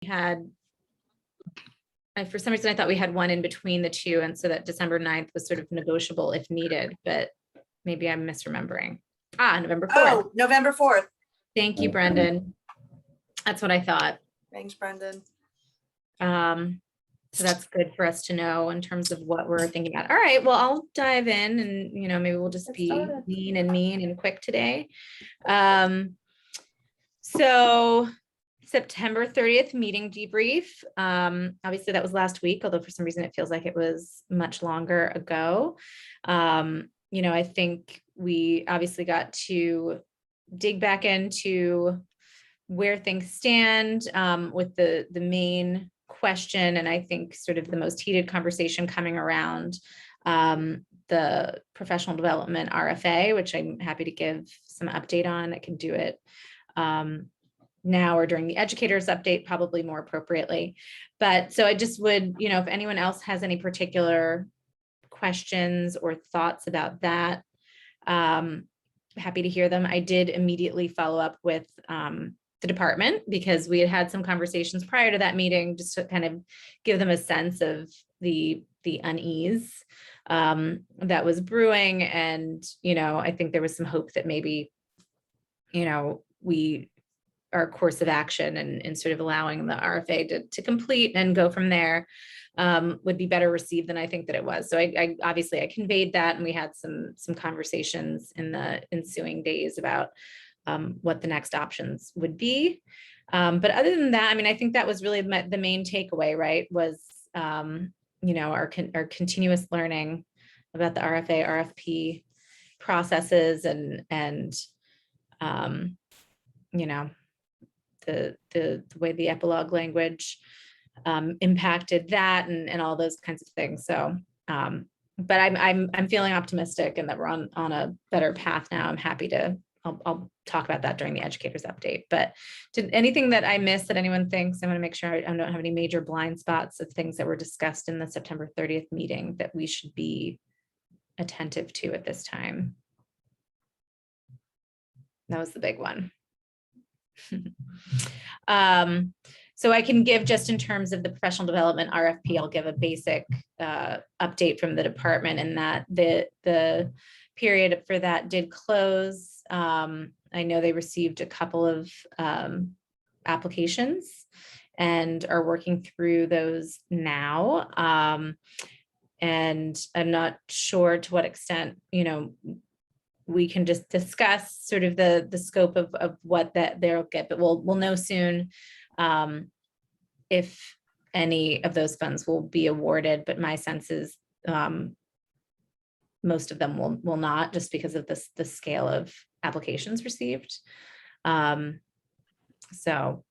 had, for some reason, I thought we had one in between the two. And so that December 9th was sort of negotiable if needed, but maybe I'm misremembering. November 4th. Oh, November 4th. Thank you, Brendan. That's what I thought. Thanks, Brendan. So that's good for us to know in terms of what we're thinking about. All right, well, I'll dive in and, maybe we'll just be lean and mean and quick today. So September 30th meeting debrief. Obviously that was last week, although for some reason it feels like it was much longer ago. I think we obviously got to dig back into where things stand with the main question, and I think sort of the most heated conversation coming around the professional development RFA, which I'm happy to give some update on. I can do it now or during the educators update, probably more appropriately. But so I just would, if anyone else has any particular questions or thoughts about that, happy to hear them. I did immediately follow up with the department because we had some conversations prior to that meeting, just to kind of give them a sense of the unease that was brewing. And, I think there was some hope that maybe, our course of action and sort of allowing the RFA to complete and go from there would be better received than I think that it was. So I obviously I conveyed that, and we had some conversations in the ensuing days about what the next options would be. But other than that, I think that was really the main takeaway, right? Was, our continuous learning about the RFA, RFP processes and the way the epilogue language impacted that and all those kinds of things. So, but I'm feeling optimistic and that we're on a better path now. I'm happy to, I'll talk about that during the educators update. But did anything that I missed that anyone thinks, I want to make sure I don't have any major blind spots of things that were discussed in the September 30th meeting that we should be attentive to at this time. That was the big one. So I can give, just in terms of the professional development RFP, I'll give a basic update from the department, and that the period for that did close. I know they received a couple of applications and are working through those now. And I'm not sure to what extent, we can just discuss sort of the scope of what that they'll get, but we'll know soon if any of those funds will be awarded. But my sense is most of them will not, just because of the scale of applications received. So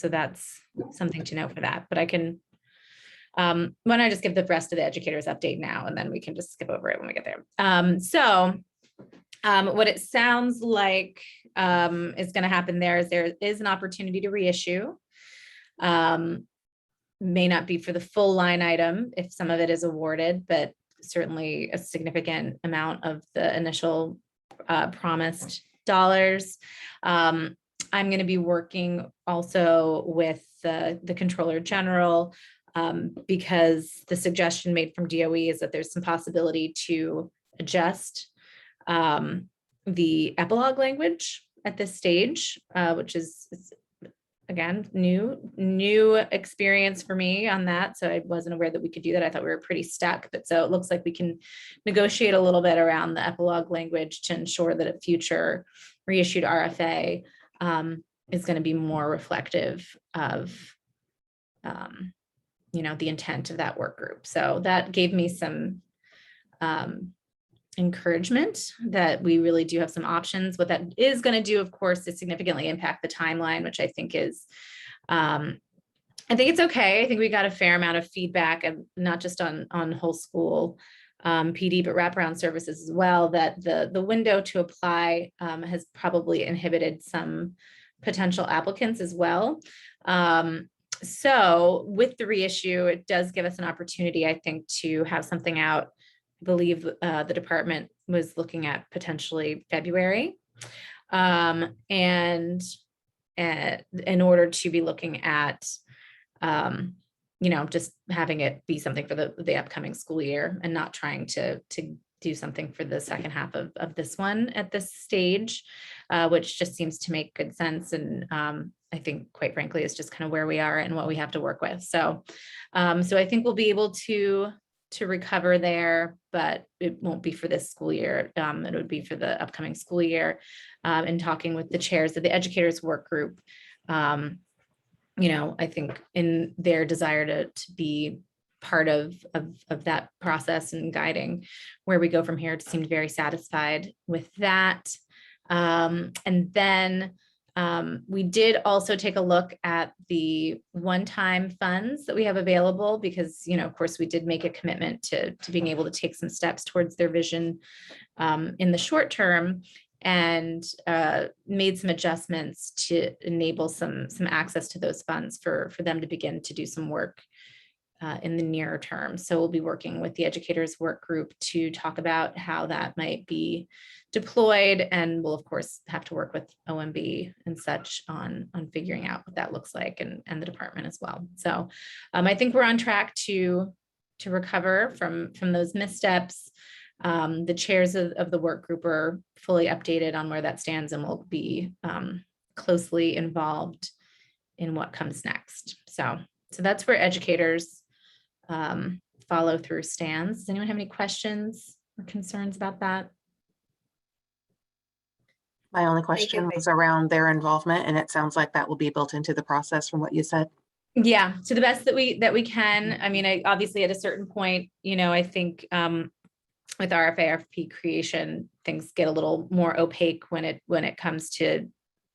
that's something to know for that. But I can, why don't I just give the rest of the educators update now, and then we can just skip over it when we get there. What it sounds like is going to happen there is an opportunity to reissue. May not be for the full line item if some of it is awarded, but certainly a significant amount of the initial promised dollars. I'm going to be working also with the Controller General because the suggestion made from DOE is that there's some possibility to adjust the epilogue language at this stage, which is again new experience for me on that. So I wasn't aware that we could do that. I thought we were pretty stuck, but so it looks like we can negotiate a little bit around the epilogue language to ensure that a future reissued RFA is going to be more reflective of the intent of that work group. So that gave me some encouragement that we really do have some options. What that is going to do, of course, is significantly impact the timeline, which I think is, I think it's okay. I think we got a fair amount of feedback, and not just on whole school PD, but wraparound services as well, that the window to apply has probably inhibited some potential applicants as well. So with the reissue, it does give us an opportunity, I think, to have something out. I believe the department was looking at potentially February, and in order to be looking at just having it be something for the upcoming school year and not trying to do something for the second half of this one at this stage, which just seems to make good sense. And I think, quite frankly, it's just kind of where we are and what we have to work with. So I think we'll be able to recover there, but it won't be for this school year. It would be for the upcoming school year. And talking with the chairs of the educators work group, I think in their desire to be part of that process and guiding where we go from here, seemed very satisfied with that. And then we did also take a look at the one-time funds that we have available because, of course, we did make a commitment to being able to take some steps towards their vision in the short term, and made some adjustments to enable some access to those funds for them to begin to do some work in the nearer term. So we'll be working with the educators work group to talk about how that might be deployed, and we'll of course have to work with OMB and such on figuring out what that looks like, and the department as well. So I think we're on track to recover from those missteps. The chairs of the work group are fully updated on where that stands and will be closely involved in what comes next. So that's where educators follow through stands. Does anyone have any questions or concerns about that? My only question was around their involvement, and it sounds like that will be built into the process from what you said. Yeah, to the best that we can. I mean, obviously at a certain point, I think with RFA, RFP creation, things get a little more opaque when it comes to,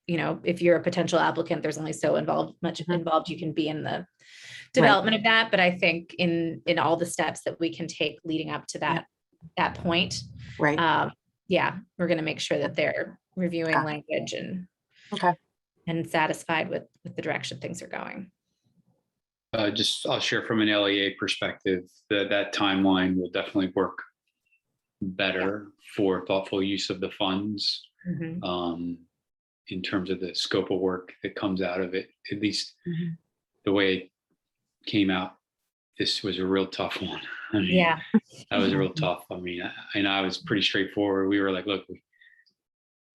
if you're a potential applicant, there's only so much involved you can be in the development of that. But I think in all the steps that we can take leading up to that point, right? We're going to make sure that they're reviewing language and satisfied with the direction things are going. I'll share from an LEA perspective that timeline will definitely work better for thoughtful use of the funds. In terms of the scope of work that comes out of it, at least the way it came out, this was a real tough one. I mean, that was real tough. I mean, I was pretty straightforward. We were like, look,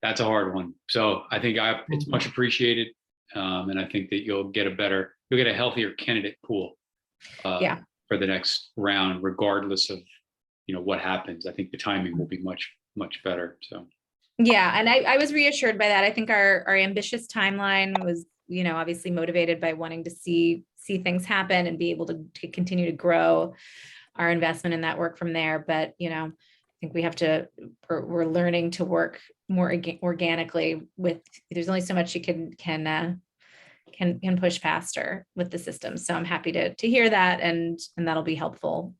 that's a hard one. So I think it's much appreciated. And I think that you'll get a healthier candidate pool for the next round, regardless of, what happens. I think the timing will be much, much better. So. Yeah. And I was reassured by that. I think our ambitious timeline was, obviously motivated by wanting to see things happen and be able to continue to grow our investment in that work from there. But, I think we're learning to work more organically there's only so much you can push faster with the system. So I'm happy to hear that. And that'll be helpful,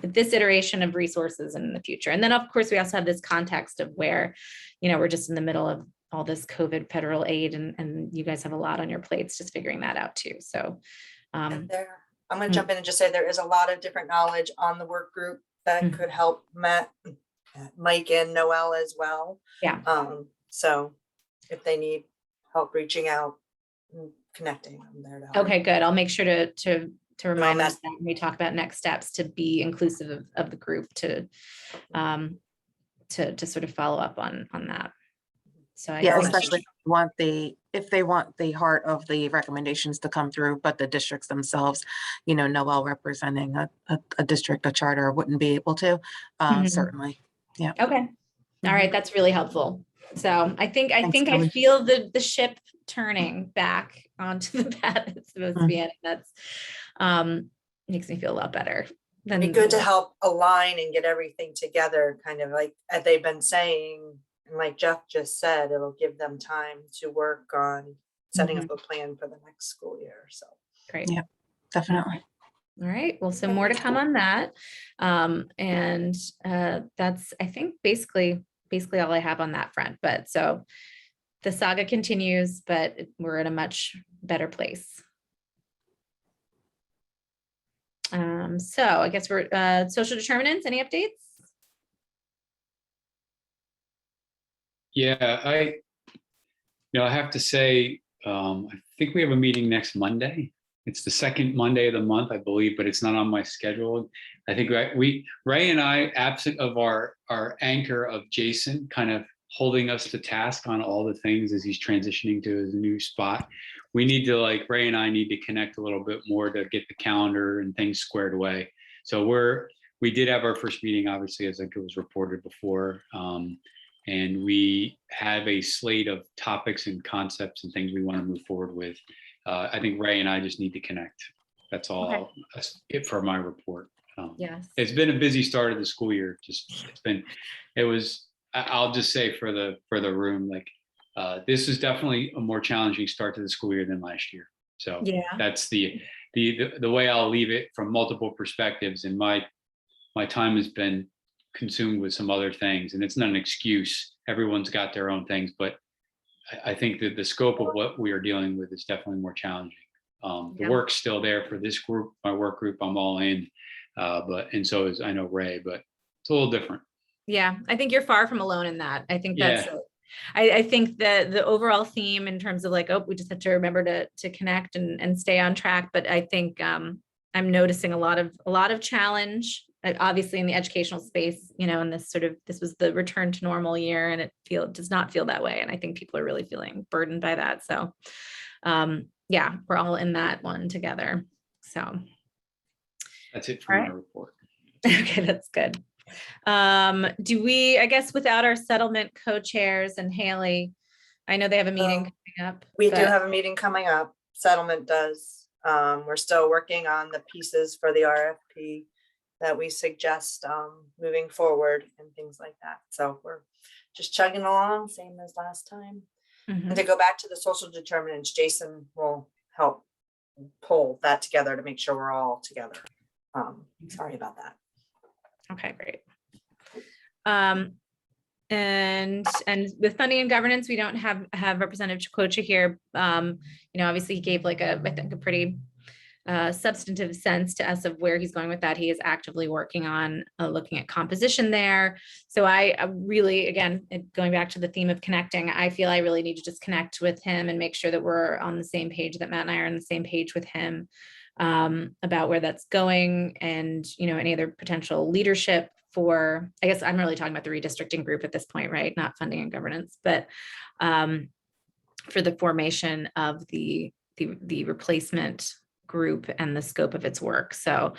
this iteration of resources in the future. And then of course, we also have this context of where, we're just in the middle of all this COVID federal aid and you guys have a lot on your plates, just figuring that out too. So I'm going to jump in and just say there is a lot of different knowledge on the work group that could help Mike and Noel as well. Yeah. So if they need help reaching out and connecting, I'm there to help. Okay, good. I'll make sure to remind us that when we talk about next steps, to be inclusive of the group to sort of follow up on that. So especially if they want the heart of the recommendations to come through, but the districts themselves, Noel representing a district, a charter wouldn't be able to, certainly. Yeah. Okay. All right. That's really helpful. So I think I feel the ship turning back onto the path it's supposed to be in. That's makes me feel a lot better. It'd be good to help align and get everything together, kind of like as they've been saying, and like Jeff just said, it'll give them time to work on setting up a plan for the next school year. So great. Yeah, definitely. All right. Well, so more to come on that. And that's, I think, basically all I have on that front. But so the saga continues, but we're in a much better place. So I guess we're social determinants. Any updates? Yeah, I have to say, I think we have a meeting next Monday. it's the second Monday of the month, I believe, but it's not on my schedule. I think Ray and I, absent of our anchor of Jason, kind of holding us to task on all the things as he's transitioning to his new spot. We need to, like, Ray and I need to connect a little bit more to get the calendar and things squared away. So we did have our first meeting, obviously, as it was reported before. And we have a slate of topics and concepts and things we want to move forward with. I think Ray and I just need to connect. That's all. Okay. That's it for my report. Yes. It's been a busy start of the school year. I'll just say for the room, like, this is definitely a more challenging start to the school year than last year. So Yeah. that's the way I'll leave it from multiple perspectives. And my time has been consumed with some other things, and it's not an excuse. Everyone's got their own things, but I think that the scope of what we are dealing with is definitely more challenging. The work's still there for this group, my work group. I'm all in, and so is, I know, Ray, but it's a little different. Yeah, I think you're far from alone in that. I think that's Yeah. I think that the overall theme in terms of like, oh, we just have to remember to connect and stay on track. But I think I'm noticing a lot of challenge, obviously in the educational space, and this was the return to normal year, and it does not feel that way. And I think people are really feeling burdened by that. So yeah, we're all in that one together. So that's it for my report. Okay, that's good. Do we, I guess, without our settlement co-chairs and Haley, I know they have a meeting coming up. We do have a meeting coming up. Settlement does. We're still working on the pieces for the RFP that we suggest moving forward and things like that. So we're just chugging along, same as last time. Mhm. And to go back to the social determinants, Jason will help pull that together to make sure we're all together. Sorry about that. Okay, great. And with funding and governance, we don't have Representative Chakotcha here. Obviously he gave like I think a pretty substantive sense to us of where he's going with that. He is actively working on looking at composition there. So I really, again, going back to the theme of connecting, I feel I really need to just connect with him and make sure that we're on the same page, that Matt and I are on the same page with him about where that's going, and any other potential leadership for, I guess I'm really talking about the redistricting group at this point, right? Not funding and governance, but for the formation of the replacement group and the scope of its work. So,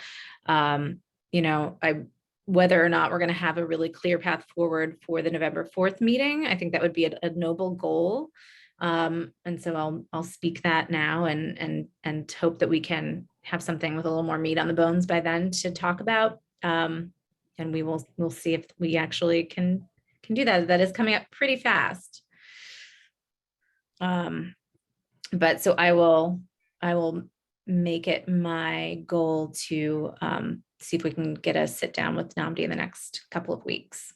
whether or not we're going to have a really clear path forward for the November 4th meeting, I think that would be a noble goal. And so I'll speak that now and hope that we can have something with a little more meat on the bones by then to talk about. And we'll see if we actually can do that. That is coming up pretty fast. But so I will make it my goal to see if we can get a sit down with Nnamdi in the next couple of weeks.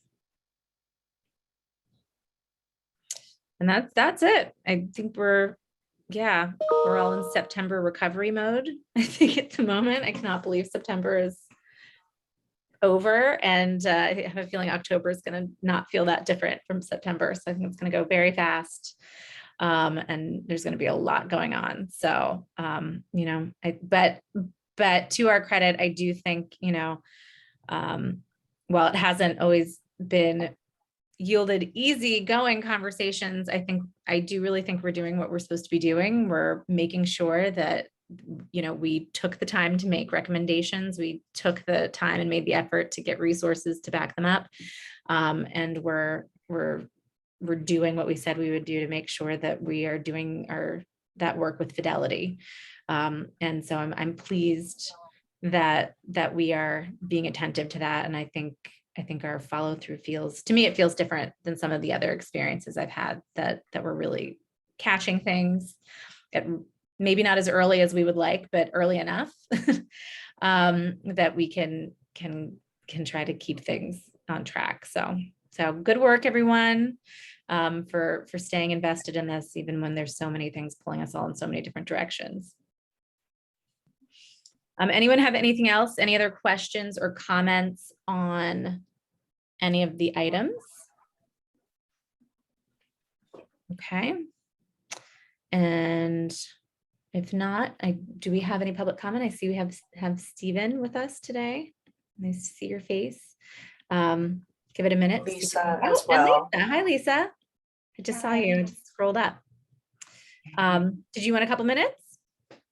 And that's it. I think we're all in September recovery mode. I think at the moment, I cannot believe September is over, and I have a feeling October is going to not feel that different from September. So I think it's going to go very fast, and there's going to be a lot going on. So but to our credit, I do think while it hasn't always been yielded easy going conversations, I do really think we're doing what we're supposed to be doing. We're making sure that we took the time to make recommendations. We took the time and made the effort to get resources to back them up. And we're doing what we said we would do to make sure that we are doing that work with fidelity. And so I'm pleased that we are being attentive to that. And I think our follow through feels different than some of the other experiences I've had that were really catching things at maybe not as early as we would like, but early enough that we can try to keep things on track. So good work, everyone, for staying invested in this, even when there's so many things pulling us all in so many different directions. Anyone have anything else? Any other questions or comments on any of the items? Okay. And If not, do we have any public comment? I see we have Stephen with us today. Nice to see your face. Give it a minute. to see- Lisa Oh, as and well. Lisa. Hi, Lisa. I just saw you. I just scrolled up. Did you want a couple minutes?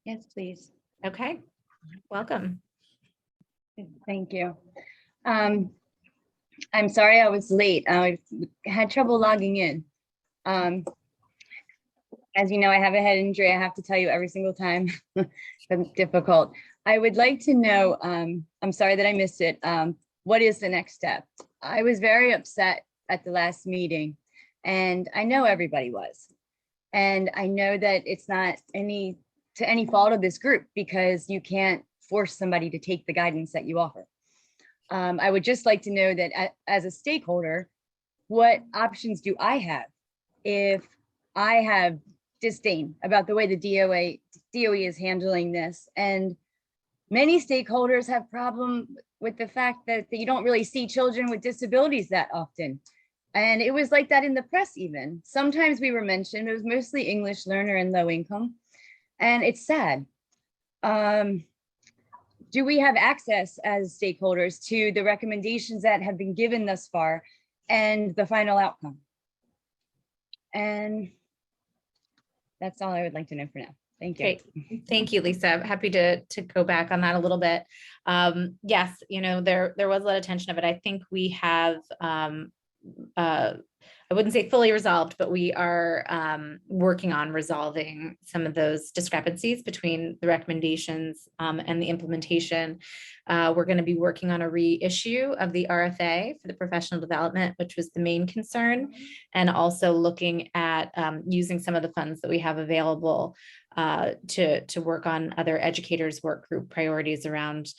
Yes, please. Okay. Welcome. Thank you. I'm sorry I was late. I had trouble logging in. As you know, I have a head injury. I have to tell you every single time. It's difficult. I would like to know, I'm sorry that I missed it. What is the next step? I was very upset at the last meeting, and I know everybody was. And I know that it's not any fault of this group, because you can't force somebody to take the guidance that you offer. I would just like to know that as a stakeholder, what options do I have if I have disdain about the way the DOE is handling this? And many stakeholders have problem with the fact that you don't really see children with disabilities that often. And it was like that in the press even. Sometimes we were mentioned, it was mostly English learner and low income. And it's sad. Do we have access as stakeholders to the recommendations that have been given thus far and the final outcome? And that's all I would like to know for now. Thank you. Great. Thank you, Lisa. I'm happy to go back on that a little bit. Yes, there was a lot of tension of it. I think we have, I wouldn't say fully resolved, but we are working on resolving some of those discrepancies between the recommendations and the implementation. We're going to be working on a reissue of the RFA for the professional development, which was the main concern, and also looking at using some of the funds that we have available to work on other educators' work group priorities around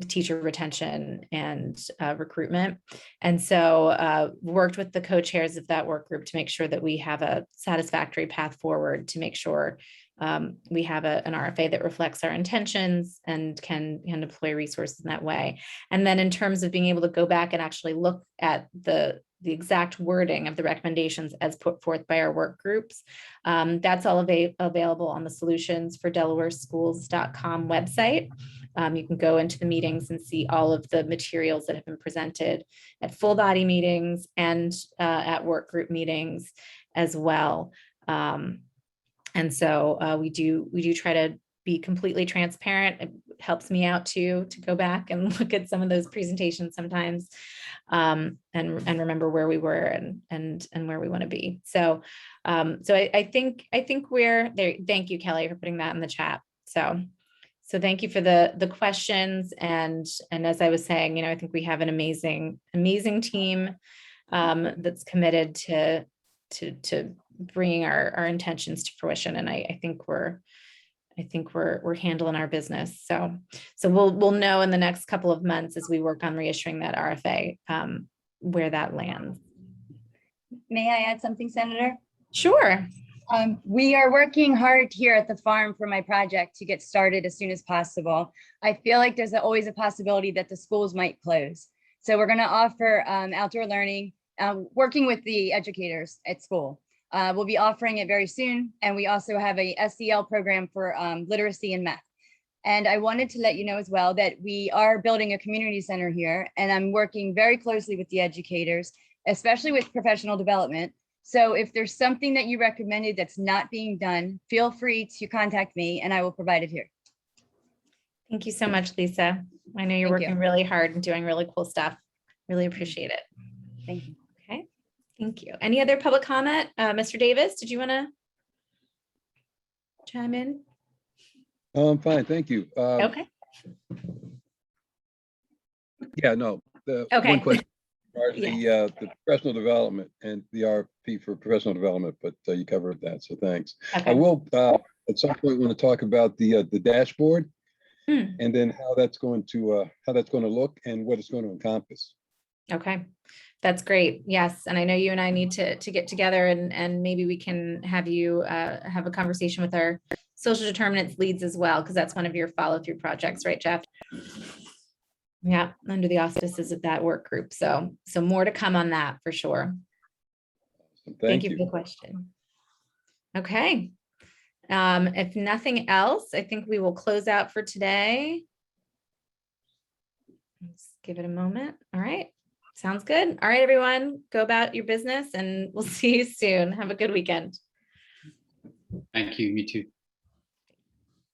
teacher retention and recruitment. And so worked with the co-chairs of that work group to make sure that we have a satisfactory path forward to make sure we have an RFA that reflects our intentions and can deploy resources in that way. And then in terms of being able to go back and actually look at the exact wording of the recommendations as put forth by our work groups, that's all available on the Solutions for Delaware Schools.com website. You can go into the meetings and see all of the materials that have been presented at full body meetings and at work group meetings as well. And so we do try to be completely transparent. It helps me out to go back and look at some of those presentations sometimes and remember where we were and where we want to be. So I think we're there. Thank you, Kelly, for putting that in the chat. So thank you for the questions. And as I was saying, I think we have an amazing team that's committed to bringing our intentions to fruition. And I think we're handling our business. So we'll know in the next couple of months as we work on reissuing that RFA where that lands. May I add something, Senator? Sure. We are working hard here at the farm for my project to get started as soon as possible. I feel like there's always a possibility that the schools might close. So we're going to offer outdoor learning, working with the educators at school. We'll be offering it very soon. And we also have a SEL program for literacy and math. And I wanted to let you know as well that we are building a community center here, and I'm working very closely with the educators, especially with professional development. So if there's something that you recommended that's not being done, feel free to contact me and I will provide it here. Thank you so much, Lisa. I know you're working really hard and doing really cool stuff. Really appreciate it. Thank you. Okay, thank you. Any other public comment? Mr. Davis, did you want to chime in? I'm fine, thank you. Okay. Yeah, no, Okay. one question. Yeah. The professional development and the RFP for professional development, but you covered that, so thanks. Okay. I will at some point want to talk about the dashboard and then how that's going to look and what it's going to encompass. Okay, that's great. Yes, and I know you and I need to get together and maybe we can have you have a conversation with our social determinants leads as well, because that's one of your follow-through projects, right, Jeff? Yeah, under the auspices of that work group. So more to come on that for sure. Thank you for the question. Okay. If nothing else, I think we will close out for today. Let's give it a moment. All right. Sounds good. All right, everyone, go about your business and we'll see you soon. Have a good weekend. Thank you. You too.